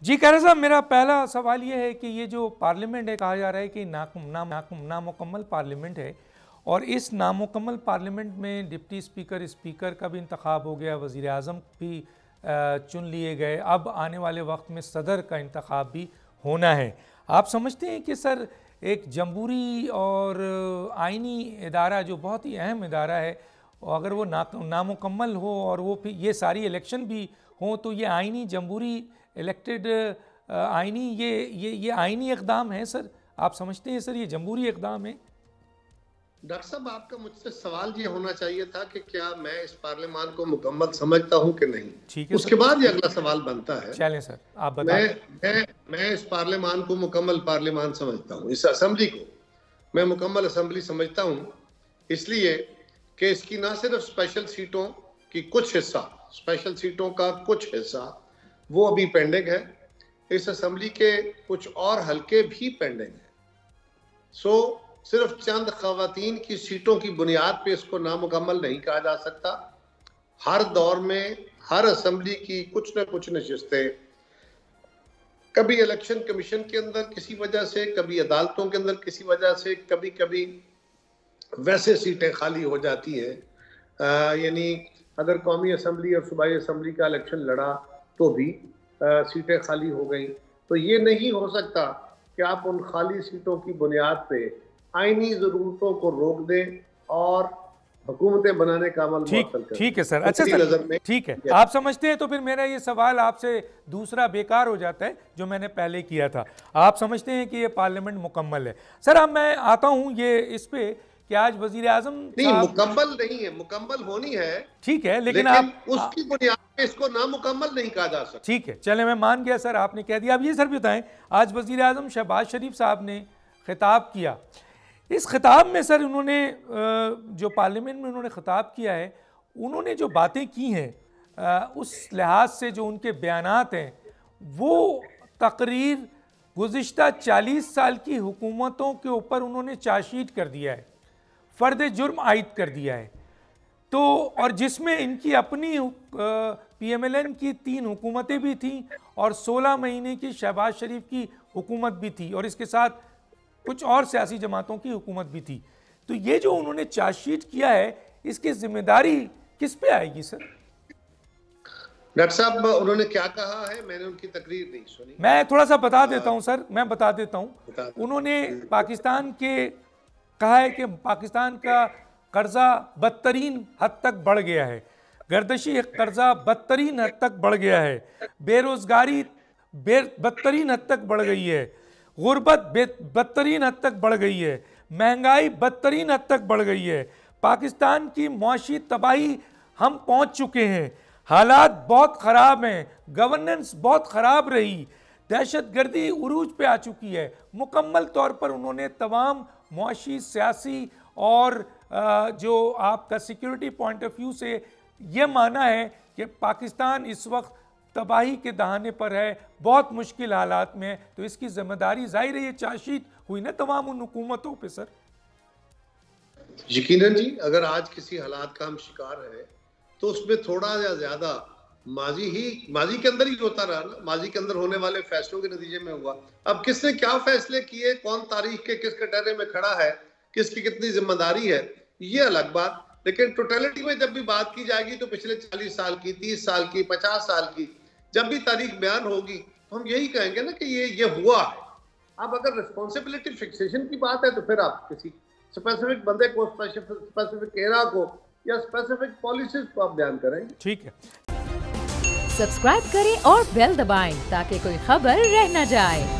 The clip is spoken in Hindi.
जी खैर साहब, मेरा पहला सवाल ये है कि ये जो पार्लियामेंट है, कहा जा रहा है कि नामुकम्मल पार्लियामेंट है, और इस नामुकम्मल पार्लियामेंट में डिप्टी स्पीकर, स्पीकर का भी इंतखाब हो गया, वज़ीर आज़म भी चुन लिए गए, अब आने वाले वक्त में सदर का इंतखाब भी होना है। आप समझते हैं कि सर एक जमहूरी और आइनी इदारा जो बहुत ही अहम इदारा है, और अगर वो नामुकम्मल हो और वो फिर ये सारी इलेक्शन भी हों, तो ये आइनी जमहूरी इलेक्टेड आइनी ये आइनी इक़दाम है सर? आप समझते हैं सर ये जमहूरी इक़दाम है? डॉक्टर साहब, आपका मुझसे सवाल ये होना चाहिए था कि क्या मैं इस पार्लियामान को मुकम्मल समझता हूं कि नहीं। ठीक है, उसके बाद ये अगला सवाल बनता है। चलें सर, आप बताएं। मैं इस पार्लियामान को मुकम्मल पार्लियामान समझता हूं। इस असेंबली को मैं मुकम्मल असेंबली समझता हूं, इसलिए कि इसकी ना सिर्फ स्पेशल सीटों की कुछ हिस्सा, स्पेशल सीटों का कुछ हिस्सा वो अभी पेंडिंग है, इस असेंबली के कुछ और हल्के भी पेंडिंग है। सिर्फ चंद खवातीन की सीटों की बुनियाद पे इसको नामुकम्मल नहीं कहा जा सकता। हर दौर में हर असेंबली की कुछ न कुछ नशिस्तें, कभी इलेक्शन कमीशन के अंदर किसी वजह से, कभी अदालतों के अंदर किसी वजह से, कभी कभी वैसे सीटें खाली हो जाती हैं। यानी अगर कौमी असेंबली और सूबाई असेंबली का इलेक्शन लड़ा तो भी सीटें खाली हो गई। तो ये नहीं हो सकता कि आप उन खाली सीटों की बुनियाद पे आईनी ज़रूरतों को रोक दें और हुकूमतें बनाने का अमल मुअत्तल करें। ठीक है सर। अच्छा सर, ठीक है, आप समझते हैं तो फिर मेरा ये सवाल आपसे दूसरा बेकार हो जाता है जो मैंने पहले किया था। आप समझते हैं कि ये पार्लियामेंट मुकम्मल है। सर अब मैं आता हूँ ये इस पे कि आज वजीर आजम नहीं, मुकम्मल नहीं है, मुकम्मल होनी है, ठीक है, लेकिन आप उसकी बुनियाद पे इसको नामुकम्मल नहीं कहा जा सकता। ठीक है, चले मैं मान गया सर, आपने कह दिया। अब ये सर बताएं, आज वजीर आजम शहबाज शरीफ साहब ने खिताब किया, इस खिताब में सर उन्होंने जो पार्लियामेंट में उन्होंने खिताब किया है, उन्होंने जो बातें की हैं उस लिहाज से जो उनके बयानात हैं, वो तकरीर गुज़िश्ता 40 साल की हुकूमतों के ऊपर उन्होंने चार्जशीट कर दिया है, फ़र्द जुर्म आयद कर दिया है। तो और जिसमें इनकी अपनी PMLN की 3 हुकूमतें भी थीं और 16 महीने की शहबाज शरीफ की हुकूमत भी थी, और इसके साथ कुछ और सियासी जमातों की हुकूमत भी थी। तो ये जो उन्होंने चार्जशीट किया है, इसकी जिम्मेदारी किस पे आएगी सर? डॉक्टर साहब, उन्होंने क्या कहा है? मैंने उनकी तकरीर नहीं सुनी। मैं थोड़ा सा बता देता हूं सर, मैं बता देता हूं। उन्होंने पाकिस्तान के कहा है कि पाकिस्तान का कर्जा बदतरीन हद तक बढ़ गया है, गर्दशी कर्जा बदतरीन हद तक बढ़ गया है, बेरोजगारी बदतरीन हद तक बढ़ गई है, गुर्बत बदतरीन हद तक बढ़ गई है, महंगाई बदतरीन हद तक बढ़ गई है, पाकिस्तान की मुआशी तबाही हम पहुंच चुके हैं, हालात बहुत ख़राब हैं, गवर्नेंस बहुत ख़राब रही, दहशतगर्दी उरूज पे आ चुकी है। मुकम्मल तौर पर उन्होंने तमाम मुआशी, सियासी और जो आपका सिक्योरिटी पॉइंट ऑफ व्यू से ये माना है कि पाकिस्तान इस वक्त तबाही के दहाने पर है, बहुत मुश्किल हालात में है। तो इसकी जिम्मेदारी जाहिर है ये चार्जशीट हुई ना तमाम उन हुकूमतों पे सर। यकीनन जी, अगर आज किसी हालात का हम शिकार है तो उसमें थोड़ा या ज्यादा माजी के अंदर ही होता रहा ना, माजी के अंदर होने वाले फैसलों के नतीजे में हुआ। अब किसने क्या फैसले किए, कौन तारीख के किस कटहरे में खड़ा है, किसकी कितनी जिम्मेदारी है, ये अलग बात। लेकिन टोटलिटी में जब भी बात की जाएगी तो पिछले 40 साल की, 30 साल की, 50 साल की जब भी तारीख बयान होगी तो हम यही कहेंगे ना कि ये हुआ है। अब अगर रिस्पॉन्सिबिलिटी फिक्सेशन की बात है तो फिर आप किसी स्पेसिफिक बंदे को, स्पेसिफिक एरा को या स्पेसिफिक पॉलिसीज को आप बयान करेंगे। ठीक है, सब्सक्राइब करें और बेल दबाएं ताकि कोई खबर रह न जाए।